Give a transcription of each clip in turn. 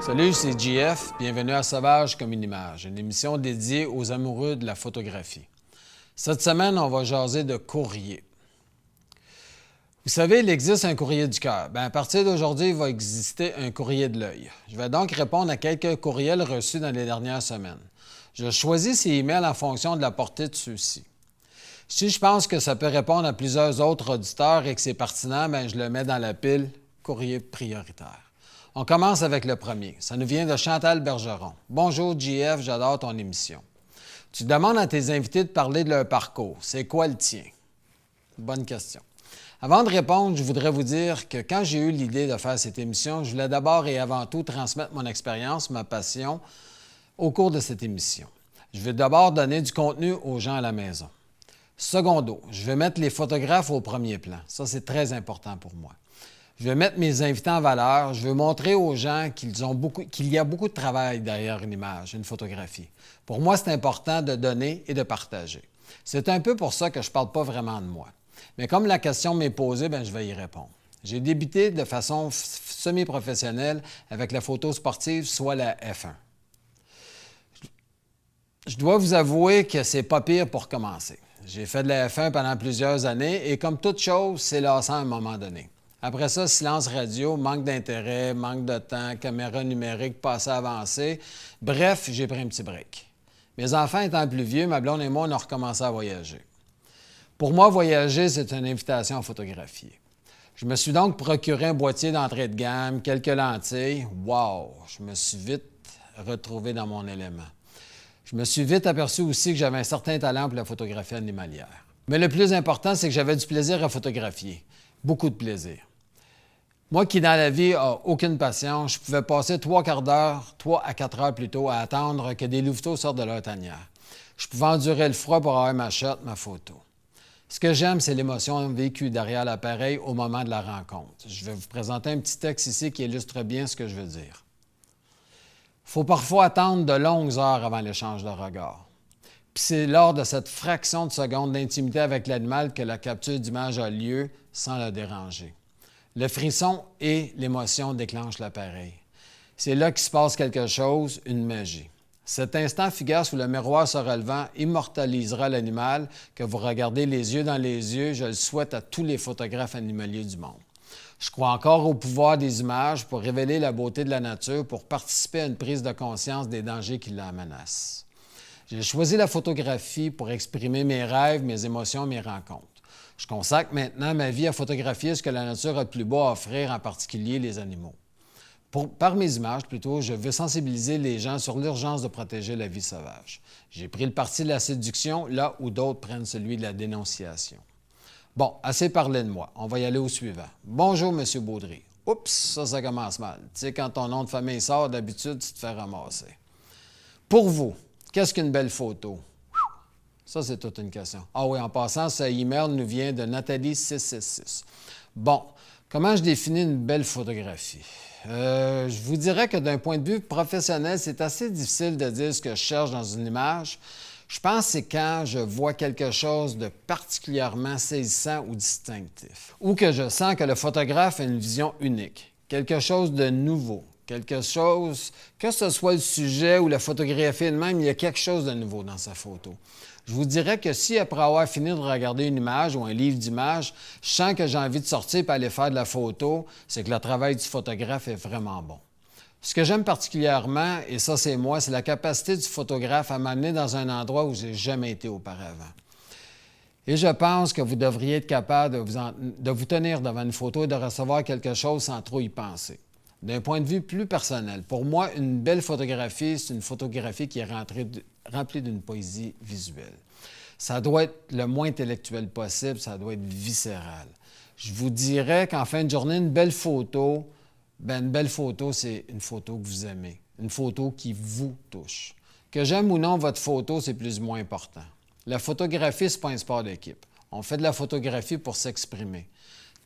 Salut, c'est JF. Bienvenue à Sauvage comme une image, une émission dédiée aux amoureux de la photographie. Cette semaine, on va jaser de courrier. Vous savez, il existe un courrier du cœur. À partir d'aujourd'hui, il va exister un courrier de l'œil. Je vais donc répondre à quelques courriels reçus dans les dernières semaines. Je choisis ces emails en fonction de la portée de ceux-ci. Si je pense que ça peut répondre à plusieurs autres auditeurs et que c'est pertinent, je le mets dans la pile « Courrier prioritaire ». On commence avec le premier. Ça nous vient de Chantal Bergeron. « Bonjour JF, j'adore ton émission. Tu demandes à tes invités de parler de leur parcours. C'est quoi le tien? » Bonne question. Avant de répondre, je voudrais vous dire que quand j'ai eu l'idée de faire cette émission, je voulais d'abord et avant tout transmettre mon expérience, ma passion au cours de cette émission. Je vais d'abord donner du contenu aux gens à la maison. Secondo, je vais mettre les photographes au premier plan. Ça, c'est très important pour moi. Je vais mettre mes invités en valeur. Je veux montrer aux gens qu'il y a beaucoup de travail derrière une image, une photographie. Pour moi, c'est important de donner et de partager. C'est un peu pour ça que je ne parle pas vraiment de moi. Mais comme la question m'est posée, je vais y répondre. J'ai débuté de façon semi-professionnelle avec la photo sportive, soit la F1. Je dois vous avouer que c'est pas pire pour commencer. J'ai fait de la F1 pendant plusieurs années et comme toute chose, c'est lassant à un moment donné. Après ça, silence radio, manque d'intérêt, manque de temps, caméra numérique, passé avancé. Bref, j'ai pris un petit break. Mes enfants étant plus vieux, ma blonde et moi, on a recommencé à voyager. Pour moi, voyager, c'est une invitation à photographier. Je me suis donc procuré un boîtier d'entrée de gamme, quelques lentilles. Wow! Je me suis vite retrouvé dans mon élément. Je me suis vite aperçu aussi que j'avais un certain talent pour la photographie animalière. Mais le plus important, c'est que j'avais du plaisir à photographier. Beaucoup de plaisir. Moi qui, dans la vie, n'ai aucune patience, je pouvais passer 3 à 4 heures plutôt, à attendre que des louveteaux sortent de leur tanière. Je pouvais endurer le froid pour avoir ma shot, ma photo. Ce que j'aime, c'est l'émotion vécue derrière l'appareil au moment de la rencontre. Je vais vous présenter un petit texte ici qui illustre bien ce que je veux dire. Il faut parfois attendre de longues heures avant l'échange de regards. Puis c'est lors de cette fraction de seconde d'intimité avec l'animal que la capture d'image a lieu sans le déranger. Le frisson et l'émotion déclenchent l'appareil. C'est là qu'il se passe quelque chose, une magie. Cet instant fugace où le miroir se relevant immortalisera l'animal que vous regardez les yeux dans les yeux, je le souhaite à tous les photographes animaliers du monde. Je crois encore au pouvoir des images pour révéler la beauté de la nature, pour participer à une prise de conscience des dangers qui la menacent. J'ai choisi la photographie pour exprimer mes rêves, mes émotions, mes rencontres. Je consacre maintenant ma vie à photographier ce que la nature a de plus beau à offrir, en particulier les animaux. Par mes images, plutôt, je veux sensibiliser les gens sur l'urgence de protéger la vie sauvage. J'ai pris le parti de la séduction là où d'autres prennent celui de la dénonciation. Bon, assez parlé de moi. On va y aller au suivant. Bonjour, M. Baudry. Oups, ça commence mal. Tu sais, quand ton nom de famille sort, d'habitude, tu te fais ramasser. Pour vous, qu'est-ce qu'une belle photo? Ça, c'est toute une question. Ah oui, en passant, ce email nous vient de Nathalie666. Bon, comment je définis une belle photographie? Je vous dirais que d'un point de vue professionnel, c'est assez difficile de dire ce que je cherche dans une image. Je pense que c'est quand je vois quelque chose de particulièrement saisissant ou distinctif, ou que je sens que le photographe a une vision unique, quelque chose de nouveau, quelque chose, que ce soit le sujet ou la photographie elle-même, il y a quelque chose de nouveau dans sa photo. Je vous dirais que si, après avoir fini de regarder une image ou un livre d'images, je sens que j'ai envie de sortir et aller faire de la photo, c'est que le travail du photographe est vraiment bon. Ce que j'aime particulièrement, et ça c'est moi, c'est la capacité du photographe à m'amener dans un endroit où je n'ai jamais été auparavant. Et je pense que vous devriez être capable de vous tenir devant une photo et de recevoir quelque chose sans trop y penser. D'un point de vue plus personnel, pour moi, une belle photographie, c'est une photographie qui est remplie d'une poésie visuelle. Ça doit être le moins intellectuel possible, ça doit être viscéral. Je vous dirais qu'en fin de journée, une belle photo, c'est une photo que vous aimez, une photo qui vous touche. Que j'aime ou non votre photo, c'est plus ou moins important. La photographie, ce n'est pas un sport d'équipe. On fait de la photographie pour s'exprimer.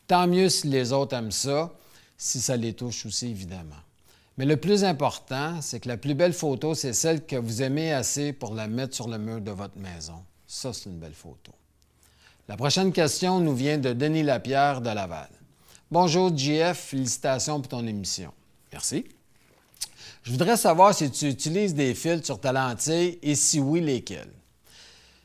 Tant mieux si les autres aiment ça, si ça les touche aussi, évidemment. Mais le plus important, c'est que la plus belle photo, c'est celle que vous aimez assez pour la mettre sur le mur de votre maison. Ça, c'est une belle photo. La prochaine question nous vient de Denis Lapierre de Laval. Bonjour, JF, félicitations pour ton émission. Merci. Je voudrais savoir si tu utilises des filtres sur ta lentille et si oui, lesquels.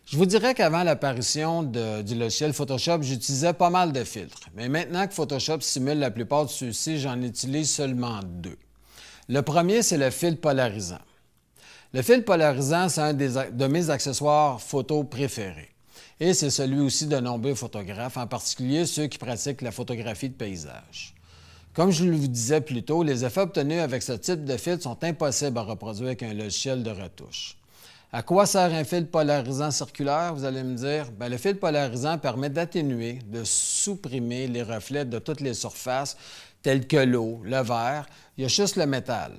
Je vous dirais qu'avant l'apparition du logiciel Photoshop, j'utilisais pas mal de filtres. Mais maintenant que Photoshop simule la plupart de ceux-ci, j'en utilise seulement 2. Le premier, c'est le filtre polarisant. Le filtre polarisant, c'est un de mes accessoires photo préférés. Et c'est celui aussi de nombreux photographes, en particulier ceux qui pratiquent la photographie de paysage. Comme je vous disais plus tôt, les effets obtenus avec ce type de filtre sont impossibles à reproduire avec un logiciel de retouche. À quoi sert un filtre polarisant circulaire, vous allez me dire? Bien, le filtre polarisant permet d'atténuer, de supprimer les reflets de toutes les surfaces, telles que l'eau, le verre. Il y a juste le métal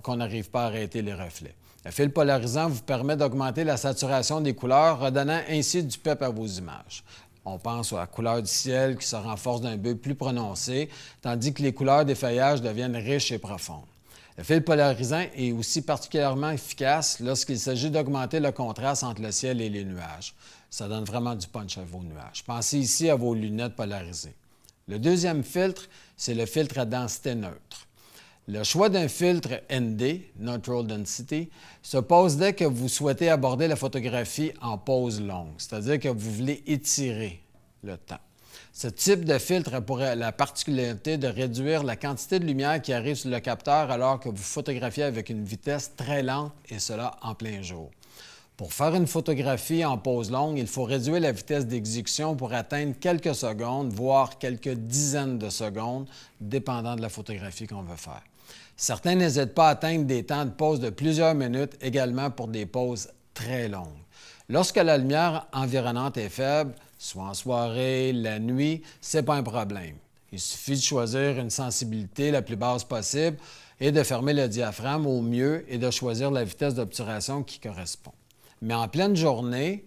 qu'on n'arrive pas à arrêter les reflets. Le filtre polarisant vous permet d'augmenter la saturation des couleurs, redonnant ainsi du pep à vos images. On pense à la couleur du ciel qui se renforce d'un bleu plus prononcé, tandis que les couleurs des feuillages deviennent riches et profondes. Le filtre polarisant est aussi particulièrement efficace lorsqu'il s'agit d'augmenter le contraste entre le ciel et les nuages. Ça donne vraiment du punch à vos nuages. Pensez ici à vos lunettes polarisées. Le deuxième filtre, c'est le filtre à densité neutre. Le choix d'un filtre ND, Neutral Density, se pose dès que vous souhaitez aborder la photographie en pause longue, c'est-à-dire que vous voulez étirer le temps. Ce type de filtre a pour la particularité de réduire la quantité de lumière qui arrive sur le capteur alors que vous photographiez avec une vitesse très lente et cela en plein jour. Pour faire une photographie en pause longue, il faut réduire la vitesse d'exécution pour atteindre quelques secondes, voire quelques dizaines de secondes, dépendant de la photographie qu'on veut faire. Certains n'hésitent pas à atteindre des temps de pause de plusieurs minutes, également pour des pauses très longues. Lorsque la lumière environnante est faible, soit en soirée, la nuit, ce n'est pas un problème. Il suffit de choisir une sensibilité la plus basse possible et de fermer le diaphragme au mieux et de choisir la vitesse d'obturation qui correspond. Mais en pleine journée,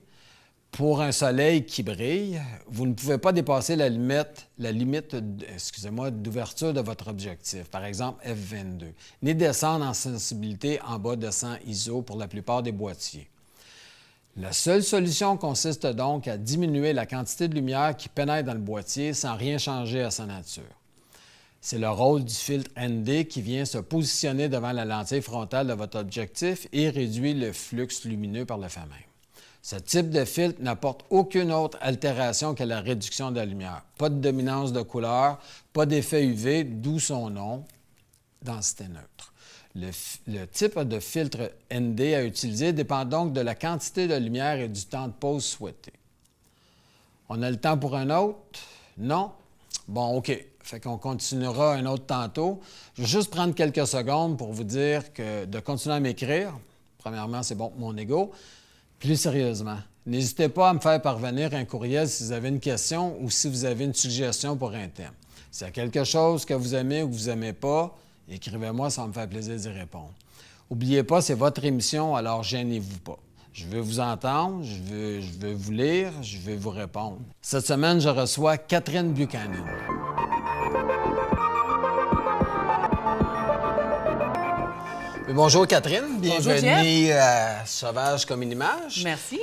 pour un soleil qui brille, vous ne pouvez pas dépasser la limite d'ouverture de votre objectif, par exemple f22, ni descendre en sensibilité en bas de 100 ISO pour la plupart des boîtiers. La seule solution consiste donc à diminuer la quantité de lumière qui pénètre dans le boîtier sans rien changer à sa nature. C'est le rôle du filtre ND qui vient se positionner devant la lentille frontale de votre objectif et réduit le flux lumineux par le fait même. Ce type de filtre n'apporte aucune autre altération que la réduction de la lumière. Pas de dominance de couleur, pas d'effet UV, d'où son nom, densité neutre. Le type de filtre ND à utiliser dépend donc de la quantité de lumière et du temps de pause souhaité. On a le temps pour un autre? Non? Bon, OK. Fait qu'on continuera un autre tantôt. Je vais juste prendre quelques secondes pour vous dire de continuer à m'écrire. Premièrement, c'est bon pour mon ego. Plus sérieusement, n'hésitez pas à me faire parvenir un courriel si vous avez une question ou si vous avez une suggestion pour un thème. S'il y a quelque chose que vous aimez ou que vous n'aimez pas, écrivez-moi, ça va me faire plaisir d'y répondre. N'oubliez pas, c'est votre émission, alors gênez-vous pas. Je veux vous entendre, je veux vous lire, je veux vous répondre. Cette semaine, je reçois Catherine Buchanan. Bonjour Catherine, bienvenue à Sauvage comme une image. Merci.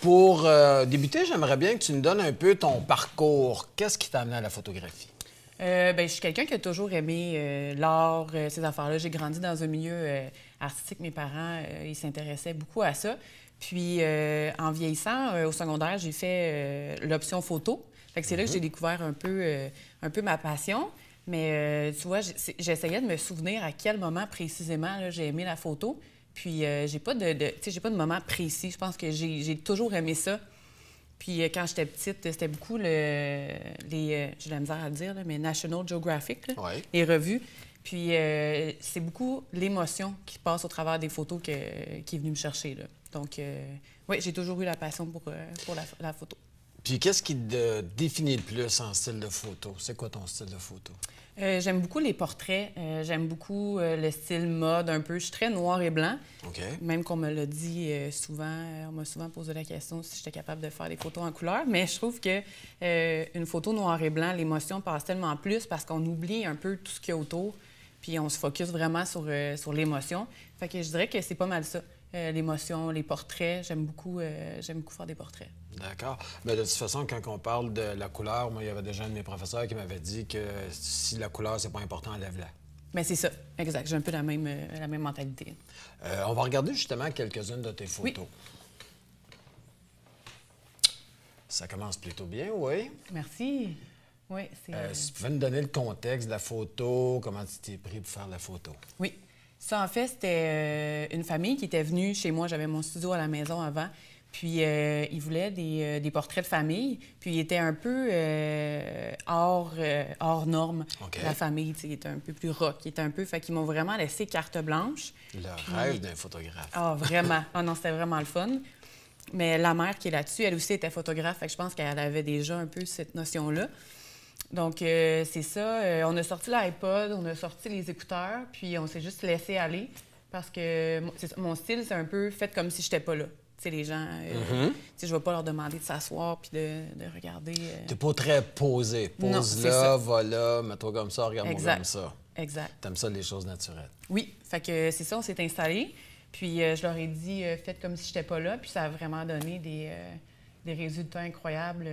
Pour débuter, j'aimerais bien que tu nous donnes un peu ton parcours. Qu'est-ce qui t'a amené à la photographie? Je suis quelqu'un qui a toujours aimé l'art, ces affaires-là. J'ai grandi dans un milieu artistique. Mes parents, ils s'intéressaient beaucoup à ça. Puis, en vieillissant, au secondaire, j'ai fait l'option photo. Fait que c'est là que j'ai découvert un peu ma passion. Mais tu vois, j'essayais de me souvenir à quel moment précisément là, j'ai aimé la photo. Puis j'ai pas de moment précis. Je pense que j'ai toujours aimé ça. Puis quand j'étais petite, c'était beaucoup j'ai de la misère à le dire, là, mais National Geographic, là, ouais. Les revues. Puis c'est beaucoup l'émotion qui passe au travers des photos qui est venue me chercher. Là. Donc oui, j'ai toujours eu la passion pour la photo. Puis qu'est-ce qui te définit le plus en style de photo? C'est quoi ton style de photo? J'aime beaucoup les portraits. J'aime beaucoup le style mode un peu. Je suis très noir et blanc. OK. Même qu'on me l'a dit souvent. On m'a souvent posé la question si j'étais capable de faire des photos en couleur. Mais je trouve que une photo noir et blanc, l'émotion passe tellement plus parce qu'on oublie un peu tout ce qu'il y a autour. Puis on se focus vraiment sur l'émotion. Fait que je dirais que c'est pas mal ça. L'émotion, les portraits. J'aime beaucoup faire des portraits. D'accord. Mais de toute façon, quand on parle de la couleur, moi, il y avait déjà un de mes professeurs qui m'avait dit que si la couleur, c'est pas important, enlève-la. Mais c'est ça, exact. J'ai un peu la même mentalité. On va regarder justement quelques-unes de tes photos. Oui. Ça commence plutôt bien, oui. Merci. Oui, c'est... Si tu pouvais nous donner le contexte de la photo, comment tu t'es pris pour faire la photo? Oui. Ça, en fait, c'était une famille qui était venue chez moi. J'avais mon studio à la maison avant. Puis, ils voulaient des portraits de famille. Puis, ils étaient un peu hors norme. OK. La famille, tu sais, était un peu plus rock. Ils étaient un peu... Fait qu'ils m'ont vraiment laissé carte blanche. Le rêve d'un photographe. Ah, vraiment. Ah non, c'était vraiment le fun. Mais la mère qui est là-dessus, elle aussi était photographe. Fait que je pense qu'elle avait déjà un peu cette notion-là. Donc, c'est ça. On a sorti l'iPod, on a sorti les écouteurs, puis on s'est juste laissé aller parce que mon style, c'est un peu fait comme si je n'étais pas là. Tu sais, les gens, tu sais, je ne vais pas leur demander de s'asseoir puis de regarder. T'es pas très posé. Non, Pose c'est là, ça. va là, mets-toi comme ça, regarde-moi Exact. comme ça. Exact. T'aimes ça, les choses naturelles. Oui, fait que c'est ça, on s'est installés. Puis je leur ai dit, faites comme si je n'étais pas là. Puis ça a vraiment donné des résultats incroyables.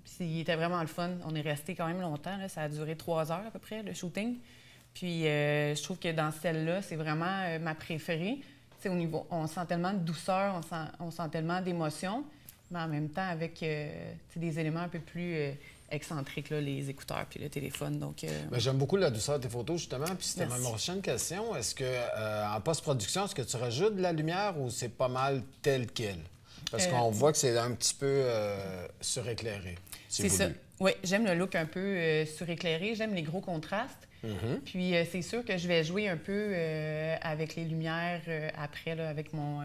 Puis il était vraiment le fun. On est resté quand même longtemps. Là. Ça a duré 3 heures à peu près, le shooting. Puis je trouve que dans celle-là, c'est vraiment ma préférée. T'sais, au niveau, on sent tellement de douceur, on sent tellement d'émotion, mais en même temps avec des éléments un peu plus excentriques, là, les écouteurs puis le téléphone. Donc, Ben, j'aime beaucoup la douceur de tes photos, justement. Puis c'était ma Merci. prochaine question. Est-ce que, en post-production, est-ce que tu rajoutes de la lumière ou c'est pas mal tel quel? Parce qu'on voit que c'est un petit peu suréclairé. c'est ça. Oui, j'aime le look un peu suréclairé. J'aime les gros contrastes. Puis c'est sûr que je vais jouer un peu avec les lumières après, là, avec mon...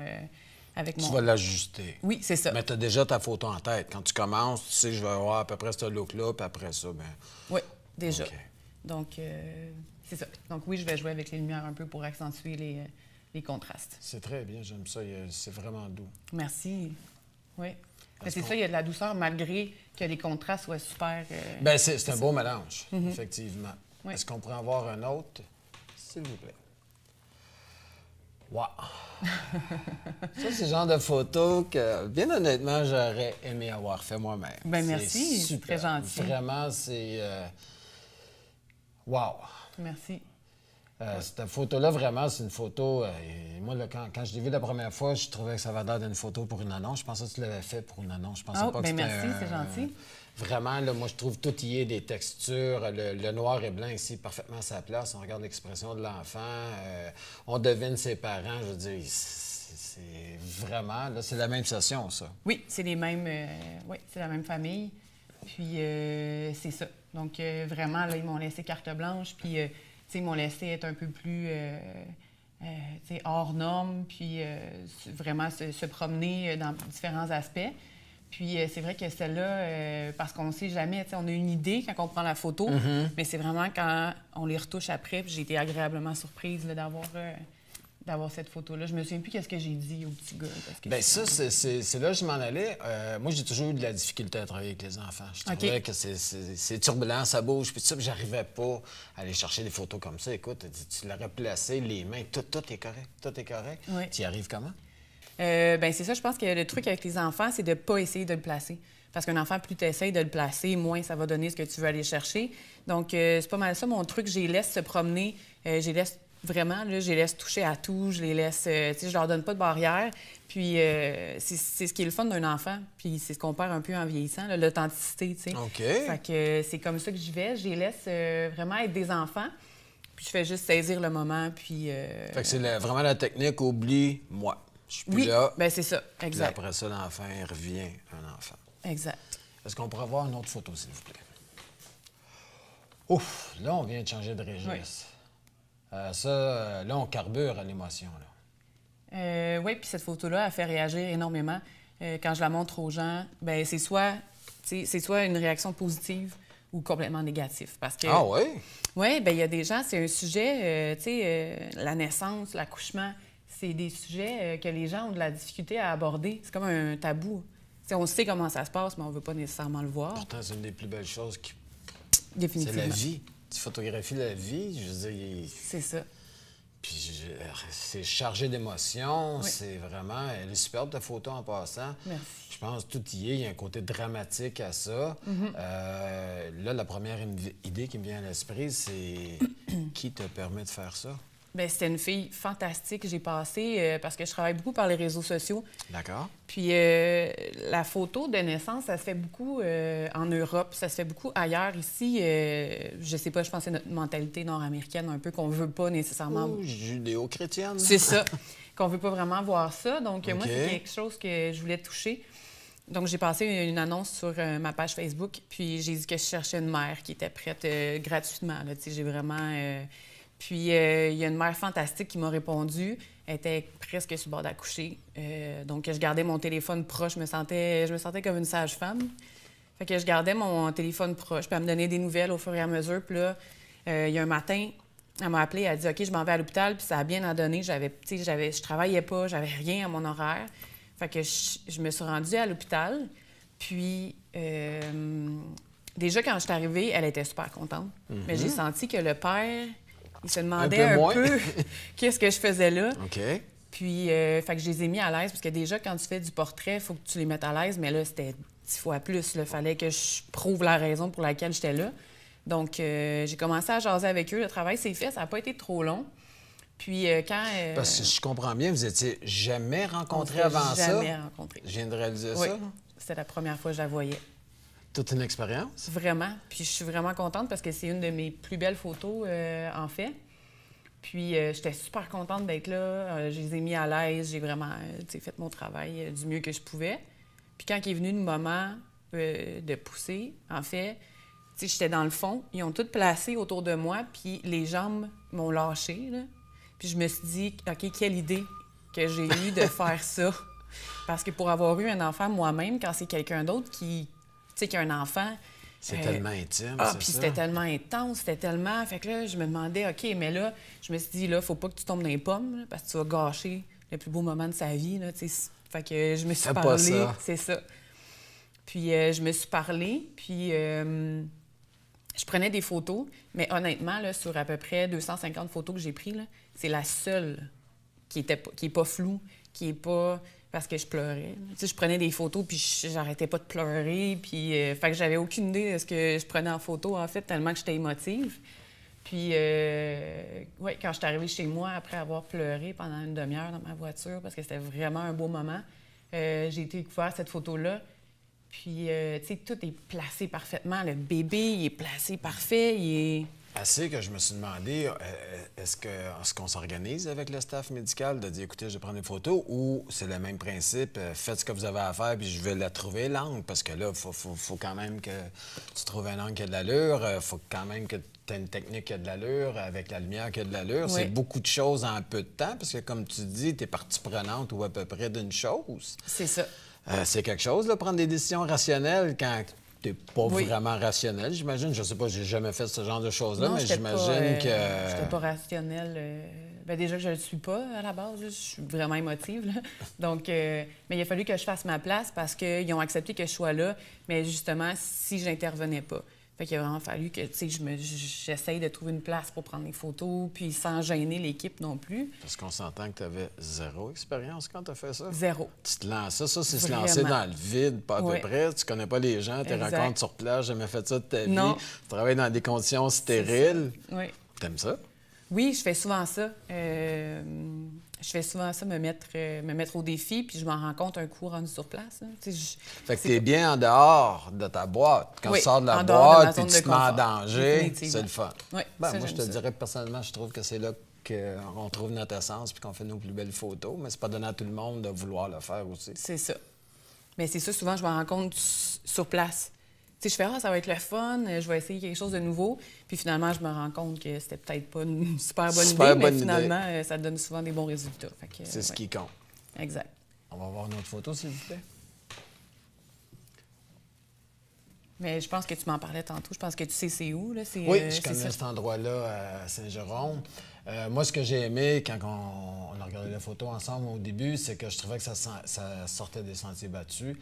Tu vas l'ajuster. Oui, c'est ça. Mais tu as déjà ta photo en tête. Quand tu commences, tu sais, je vais avoir à peu près ce look-là, puis après ça, bien... Oui, déjà. OK. Donc, c'est ça. Donc oui, je vais jouer avec les lumières un peu pour accentuer les contrastes. C'est très bien, j'aime ça. C'est vraiment doux. Merci. Oui. Mais Est-ce c'est qu'on- ça, il y a de la douceur malgré que les contrastes soient super... Bien, c'est un beau mélange, effectivement. Oui. Est-ce qu'on pourrait en voir un autre, s'il vous plaît? Wow! Ça, c'est le genre de photo que, bien honnêtement, j'aurais aimé avoir fait moi-même. Ben C'est merci, c'est super. très gentil. Vraiment, c'est... Wow! Merci. Cette photo-là, vraiment, c'est une photo... moi, là, quand je l'ai vue la première fois, je trouvais que ça avait l'air d'une photo pour une annonce. Je pensais que tu l'avais fait pour une annonce. Je pensais Ah, pas que ben c'était merci, c'est gentil. Vraiment, là, moi, je trouve tout y est, des textures. Le noir et blanc ici, parfaitement à sa place. On regarde l'expression de l'enfant. On devine ses parents. Je veux dire, c'est vraiment... Là, c'est la même session, ça. Oui, c'est les mêmes... oui, c'est la même famille. Puis c'est ça. Donc vraiment, là, ils m'ont laissé carte blanche. Puis, tu sais, ils m'ont laissé être un peu plus... tu sais, hors norme, puis vraiment se promener dans différents aspects. Puis c'est vrai que celle-là, parce qu'on ne sait jamais, tu sais, on a une idée quand on prend la photo, mais c'est vraiment quand on les retouche après, puis j'ai été agréablement surprise là, d'avoir cette photo-là. Je me souviens plus qu'est-ce que j'ai dit au petit gars. Parce que Bien, ça, c'est là que je m'en allais. Moi, j'ai toujours eu de la difficulté à travailler avec les enfants. Je trouvais que c'est turbulent, ça bouge, puis tout ça, puis j'arrivais pas à aller chercher des photos comme ça. Écoute, tu l'aurais placé, les mains, tout est correct, tout est correct. Oui. Tu y arrives comment? Ben c'est ça, je pense que le truc avec les enfants, c'est de ne pas essayer de le placer. Parce qu'un enfant, plus tu essaies de le placer, moins ça va donner ce que tu veux aller chercher. Donc, c'est pas mal ça. Mon truc, je les laisse se promener. Je les laisse vraiment, là, je les laisse toucher à tout. Je les laisse, tu sais, je leur donne pas de barrière. Puis, c'est ce qui est le fun d'un enfant. Puis, c'est ce qu'on perd un peu en vieillissant, là, l'authenticité, tu sais. OK. Fait que c'est comme ça que j'y vais. Je les laisse vraiment être des enfants. Puis, je fais juste saisir le moment. Puis... Fait que c'est vraiment la technique, oublie-moi. Je suis plus Oui, là. ben c'est ça, Puis exact. après ça, l'enfant, il revient un enfant. Exact. Est-ce qu'on pourrait voir une autre photo, s'il vous plaît? Ouf, là, on vient de changer de registre. Là, on carbure à l'émotion, là. Oui, puis cette photo-là, elle fait réagir énormément. Quand je la montre aux gens, ben c'est soit une réaction positive ou complètement négative. Parce que, Ah oui? oui, bien, il y a des gens, c'est un sujet, la naissance, l'accouchement, c'est des sujets que les gens ont de la difficulté à aborder. C'est comme un tabou. T'sais, on sait comment ça se passe, mais on ne veut pas nécessairement le voir. Pourtant, c'est une des plus belles choses qui... C'est Définitivement. la vie. Tu photographies la vie, je veux dire... C'est ça. Puis c'est chargé d'émotions, Oui. c'est vraiment... Elle est superbe, ta photo, en passant. Merci. Je pense que tout y est, il y a un côté dramatique à ça. Là, la première idée qui me vient à l'esprit, c'est qui te permet de faire ça? Bien, c'était une fille fantastique. J'ai passé, parce que je travaille beaucoup par les réseaux sociaux. D'accord. Puis la photo de naissance, ça se fait beaucoup en Europe, ça se fait beaucoup ailleurs. Ici, je sais pas, je pense que c'est notre mentalité nord-américaine un peu qu'on veut pas nécessairement... Ou judéo-chrétienne. C'est ça, qu'on veut pas vraiment voir ça. Donc, moi, OK. c'est quelque chose que je voulais toucher. Donc, j'ai passé une annonce sur ma page Facebook, puis j'ai dit que je cherchais une mère qui était prête gratuitement. Là, tu sais, j'ai vraiment... Puis, il y a une mère fantastique qui m'a répondu. Elle était presque sur le bord d'accoucher. Donc, je gardais mon téléphone proche. Je me sentais comme une sage-femme. Fait que je gardais mon téléphone proche. Puis, elle me donnait des nouvelles au fur et à mesure. Puis là, il y a un matin, elle m'a appelé. Elle a dit « OK, je m'en vais à l'hôpital. » Puis ça a bien en donné. Je travaillais pas. J'avais rien à mon horaire. Fait que je me suis rendue à l'hôpital. Puis, déjà, quand je suis arrivée, elle était super contente. Mais j'ai senti que le père... Il se demandait un peu qu'est-ce que je faisais là. OK. Puis, fait que je les ai mis à l'aise, parce que déjà, quand tu fais du portrait, il faut que tu les mettes à l'aise, mais là, c'était 10 fois plus. Il fallait que je prouve la raison pour laquelle j'étais là. Donc, j'ai commencé à jaser avec eux. Le travail s'est fait, ça n'a pas été trop long. Puis, quand... Parce que je comprends bien, vous étiez jamais rencontrés on avant s'est ça? jamais rencontrés. Je viens de réaliser Oui. ça. C'était la première fois que je la voyais. Toute une expérience? Vraiment. Puis je suis vraiment contente parce que c'est une de mes plus belles photos, en fait. Puis j'étais super contente d'être là. Je les ai mis à l'aise. J'ai vraiment fait mon travail du mieux que je pouvais. Puis quand il est venu le moment de pousser, en fait, j'étais dans le fond. Ils ont tout placé autour de moi, puis les jambes m'ont lâché, là. Puis je me suis dit, OK, quelle idée que j'ai eue de faire ça. Parce que pour avoir eu un enfant moi-même, quand c'est quelqu'un d'autre qui a un enfant... C'est tellement intime, Ah, c'est puis ça? c'était tellement intense, c'était tellement... Fait que là, je me demandais, OK, mais là, je me suis dit, là, faut pas que tu tombes dans les pommes, là, parce que tu vas gâcher le plus beau moment de sa vie, là, tu sais. Fait que je me suis Fais pas parlé, ça. c'est ça. Puis je me suis parlé, puis je prenais des photos, mais honnêtement, là, sur à peu près 250 photos que j'ai prises, là, c'est la seule qui est pas floue, qui est pas... Parce que je pleurais. Tu sais, je prenais des photos, puis j'arrêtais pas de pleurer. Puis, fait que j'avais aucune idée de ce que je prenais en photo, en fait, tellement que j'étais émotive. Puis, ouais, quand je suis arrivée chez moi, après avoir pleuré pendant une demi-heure dans ma voiture, parce que c'était vraiment un beau moment, j'ai été découvrir cette photo-là. Puis, tu sais, tout est placé parfaitement. Le bébé, il est placé parfait, il est... Assez que je me suis demandé, est-ce qu'on s'organise avec le staff médical de dire, écoutez, je vais prendre des photos, ou c'est le même principe, faites ce que vous avez à faire, puis je vais la trouver, l'angle, parce que là, il faut quand même que tu trouves un angle qui a de l'allure, il faut quand même que tu aies une technique qui a de l'allure, avec la lumière qui a de l'allure. Oui. C'est beaucoup de choses en peu de temps, parce que comme tu dis, tu es partie prenante ou à peu près d'une chose. C'est ça. C'est quelque chose, là, prendre des décisions rationnelles quand... T'es pas Oui. vraiment rationnel, j'imagine. Je sais pas, j'ai jamais fait ce genre de choses-là, Non, mais j'étais j'imagine que... J'étais pas rationnelle. Ben déjà que je le suis pas à la base, là. Je suis vraiment émotive, là. Donc, mais il a fallu que je fasse ma place parce qu'ils ont accepté que je sois là, mais justement, si j'intervenais pas. Fait qu'il a vraiment fallu que, tu sais, j'essaye de trouver une place pour prendre des photos, puis sans gêner l'équipe non plus. Parce qu'on s'entend que tu avais zéro expérience quand tu as fait ça. Zéro. Tu te lançais, ça, c'est se Vraiment. lancer dans le vide, pas à Oui. peu près. Tu connais pas les gens, tu Exact. rencontres sur place, jamais fait ça de ta vie. Non. Tu travailles dans des conditions stériles. Oui. T'aimes ça? Oui, je fais souvent ça. Je fais souvent ça, me mettre au défi, puis je m'en rends compte un coup rendu sur place, là. Tu sais, Fait que t'es bien en dehors de ta boîte. Quand Oui, tu sors de la en dehors de ma boîte et zone tu de te mets en confort. danger, Définitivement. c'est le fun. Oui, Ben, ça, moi, je te j'aime ça. dirais personnellement, je trouve que c'est là qu'on trouve notre essence puis qu'on fait nos plus belles photos, mais c'est pas donné à tout le monde de vouloir le faire aussi. C'est ça. Mais c'est ça, souvent, je m'en rends compte sur place. Tu sais, je fais, ah, ça va être le fun, je vais essayer quelque chose de nouveau. Puis finalement, je me rends compte que c'était peut-être pas une super bonne Super idée, bonne mais idée. finalement, ça donne souvent des bons résultats. Fait que, C'est ce ouais. qui compte. Exact. On va voir notre photo, s'il vous plaît. Mais je pense que tu m'en parlais tantôt. Je pense que tu sais c'est où, là? Oui, je c'est connais ça. cet endroit-là à Saint-Jérôme. Moi, ce que j'ai aimé quand on a regardé la photo ensemble au début, c'est que je trouvais que ça sortait des sentiers battus.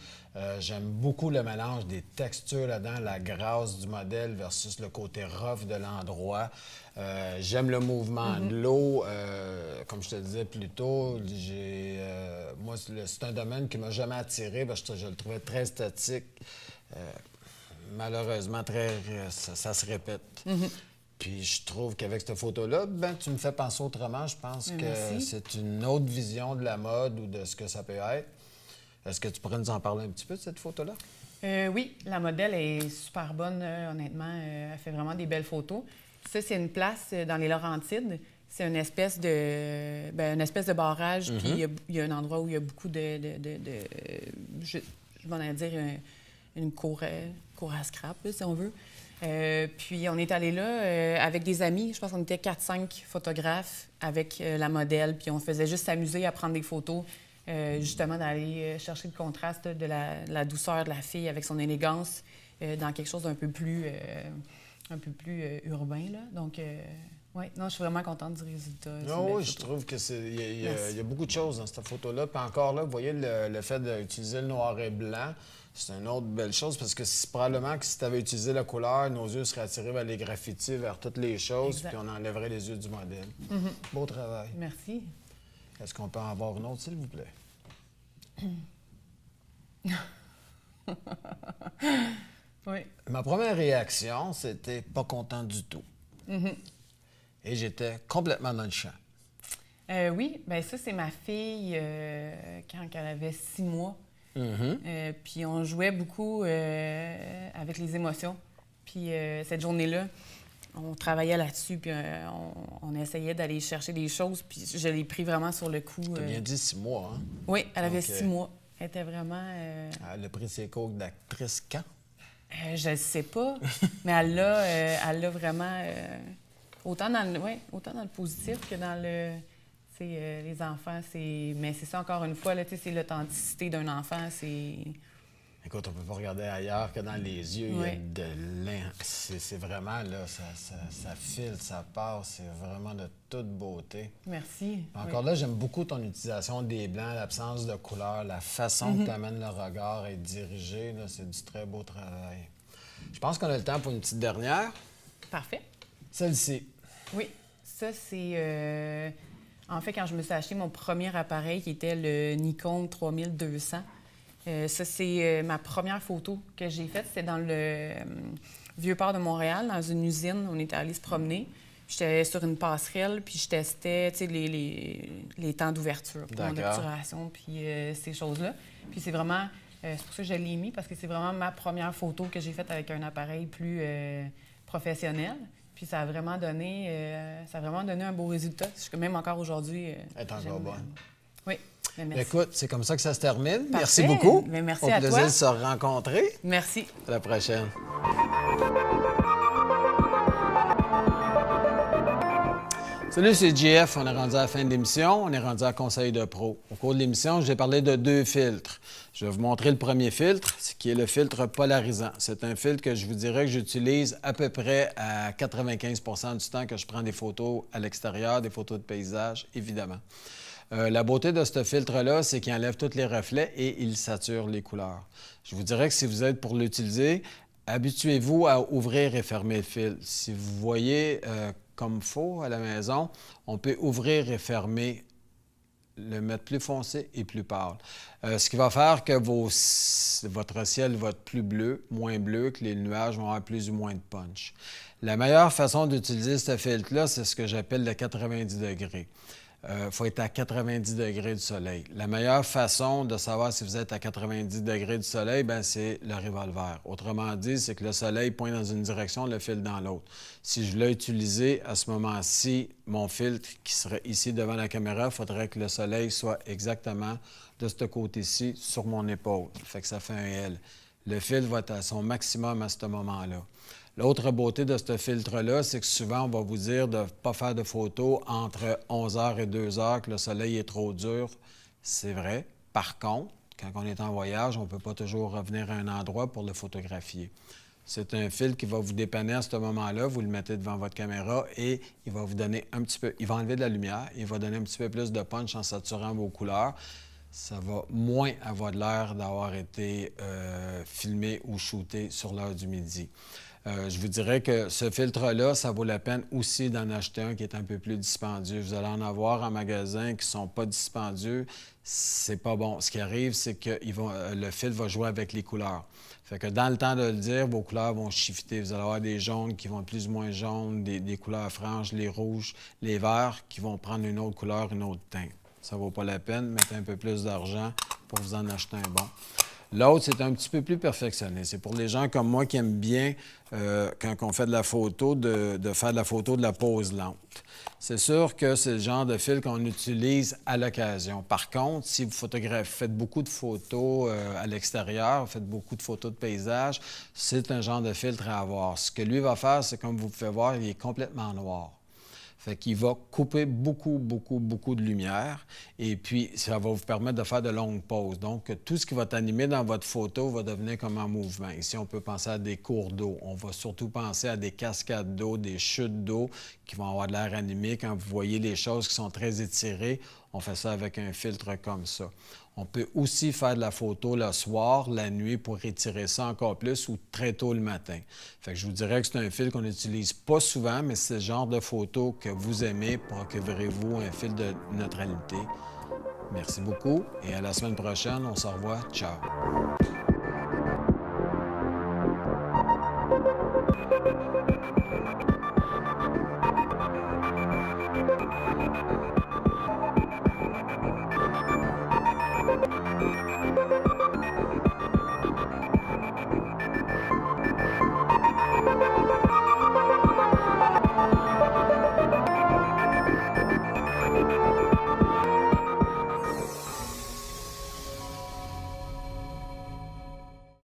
J'aime beaucoup le mélange des textures là-dedans, la grâce du modèle versus le côté rough de l'endroit. J'aime le mouvement de l'eau. Comme je te disais plus tôt, moi, c'est un domaine qui m'a jamais attiré parce que je le trouvais très statique. Malheureusement, ça se répète. Puis je trouve qu'avec cette photo-là, ben, tu me fais penser autrement. Je pense que Merci. c'est une autre vision de la mode ou de ce que ça peut être. Est-ce que tu pourrais nous en parler un petit peu de cette photo-là? Oui, la modèle est super bonne, honnêtement. Elle fait vraiment des belles photos. Ça, c'est une place dans les Laurentides. C'est une espèce de barrage, puis il y a un endroit où il y a beaucoup je vais en dire une cour à scrap, là, si on veut. Puis on est allé là avec des amis. Je pense qu'on était 4-5 photographes avec la modèle. Puis on faisait juste s'amuser à prendre des photos, justement d'aller chercher le contraste de la douceur de la fille avec son élégance dans quelque chose d'un peu plus, urbain, là. Donc, oui, non, je suis vraiment contente du résultat. Oui, je trouve que il y a beaucoup de choses dans cette photo-là. Puis encore là, vous voyez le fait d'utiliser le noir et blanc. C'est une autre belle chose parce que probablement que si tu avais utilisé la couleur, nos yeux seraient attirés vers les graffitis, vers toutes les choses, Exact. puis on enlèverait les yeux du modèle. Beau travail. Merci. Est-ce qu'on peut en avoir une autre, s'il vous plaît? Oui. Ma première réaction, c'était pas content du tout. Et j'étais complètement dans le champ. Oui, bien ça, c'est ma fille quand elle avait 6 mois. Puis on jouait beaucoup avec les émotions. Puis cette journée-là, on travaillait là-dessus, puis on essayait d'aller chercher des choses. Puis je l'ai pris vraiment sur le coup. Tu as bien dit 6 mois, hein? Oui, elle avait Ok. 6 mois. Elle était vraiment... Elle a pris ses cours d'actrice quand? je ne sais pas, mais elle l'a vraiment... autant dans le positif que dans le... les enfants, mais c'est ça, encore une fois, là, c'est l'authenticité d'un enfant, c'est... Écoute, on peut pas regarder ailleurs que dans les yeux. Oui. Il y a de c'est vraiment, là, ça file, ça passe. C'est vraiment de toute beauté. Merci. Encore là, j'aime beaucoup ton utilisation des blancs, l'absence de couleur, la façon que tu amènes le regard à être dirigé. Là, c'est du très beau travail. Je pense qu'on a le temps pour une petite dernière. Parfait. Celle-ci. Oui, ça, c'est... En fait, quand je me suis acheté mon premier appareil, qui était le Nikon 3200, ça, c'est ma première photo que j'ai faite. C'était dans le Vieux-Port de Montréal, dans une usine. On était allé se promener. J'étais sur une passerelle, puis je testais, tu sais, les temps d'ouverture pour mon D'accord. obturation, puis ces choses-là. Puis c'est vraiment... c'est pour ça que je l'ai mis, parce que c'est vraiment ma première photo que j'ai faite avec un appareil plus professionnel. Puis ça a vraiment donné un beau résultat. Même encore aujourd'hui. Elle est encore j'aime, bonne. Oui, mais merci. Écoute, c'est comme ça que ça se termine. Merci Parfait. beaucoup. Mais merci Au à plaisir toi. de se rencontrer. Merci. À la prochaine. Salut, c'est JF. On est rendu à la fin de l'émission. On est rendu à Conseil de pro. Au cours de l'émission, j'ai parlé de 2 filtres. Je vais vous montrer le premier filtre, ce qui est le filtre polarisant. C'est un filtre que je vous dirais que j'utilise à peu près à 95 du temps que je prends des photos à l'extérieur, des photos de paysage, évidemment. La beauté de ce filtre-là, c'est qu'il enlève tous les reflets et il sature les couleurs. Je vous dirais que si vous êtes pour l'utiliser, habituez-vous à ouvrir et fermer le filtre. Si vous voyez comme il faut à la maison, on peut ouvrir et fermer, le mettre plus foncé et plus pâle. Ce qui va faire que votre ciel va être plus bleu, moins bleu, que les nuages vont avoir plus ou moins de punch. La meilleure façon d'utiliser ce filtre-là, c'est ce que j'appelle le 90 degrés. Il faut être à 90 degrés du soleil. La meilleure façon de savoir si vous êtes à 90 degrés du soleil, c'est le revolver. Autrement dit, c'est que le soleil pointe dans une direction, le fil dans l'autre. Si je voulais utiliser à ce moment-ci mon filtre qui serait ici devant la caméra, il faudrait que le soleil soit exactement de ce côté-ci sur mon épaule. Ça fait que ça fait un L. Le filtre va être à son maximum à ce moment-là. L'autre beauté de ce filtre-là, c'est que souvent, on va vous dire de ne pas faire de photos entre 11h et 2h, que le soleil est trop dur. C'est vrai. Par contre, quand on est en voyage, on ne peut pas toujours revenir à un endroit pour le photographier. C'est un fil qui va vous dépanner à ce moment-là. Vous le mettez devant votre caméra et il va vous donner un petit peu... Il va enlever de la lumière, il va donner un petit peu plus de punch en saturant vos couleurs. Ça va moins avoir de l'air d'avoir été filmé ou shooté sur l'heure du midi. Je vous dirais que ce filtre-là, ça vaut la peine aussi d'en acheter un qui est un peu plus dispendieux. Vous allez en avoir en magasin qui ne sont pas dispendieux. C'est pas bon. Ce qui arrive, c'est que le fil va jouer avec les couleurs. Fait que dans le temps de le dire, vos couleurs vont shifter. Vous allez avoir des jaunes qui vont être plus ou moins jaunes, des couleurs franches, les rouges, les verts qui vont prendre une autre couleur, une autre teinte. Ça ne vaut pas la peine. Mettez un peu plus d'argent pour vous en acheter un bon. L'autre, c'est un petit peu plus perfectionné. C'est pour les gens comme moi qui aiment bien, quand on fait de la photo, de faire de la photo de la pose lente. C'est sûr que c'est le genre de fil qu'on utilise à l'occasion. Par contre, si vous faites beaucoup de photos à l'extérieur, vous faites beaucoup de photos de paysage, c'est un genre de filtre à avoir. Ce que lui va faire, c'est comme vous pouvez voir, il est complètement noir. Fait qu'il va couper beaucoup de lumière et puis ça va vous permettre de faire de longues pauses. Donc, tout ce qui va t'animer dans votre photo va devenir comme en mouvement. Ici, on peut penser à des cours d'eau. On va surtout penser à des cascades d'eau, des chutes d'eau qui vont avoir de l'air animé. Quand vous voyez les choses qui sont très étirées, on fait ça avec un filtre comme ça. On peut aussi faire de la photo le soir, la nuit, pour étirer ça encore plus ou très tôt le matin. Fait que je vous dirais que c'est un fil qu'on n'utilise pas souvent, mais c'est le genre de photo que vous aimez. Procurez-vous un fil de neutralité. Merci beaucoup et à la semaine prochaine. On se revoit. Ciao!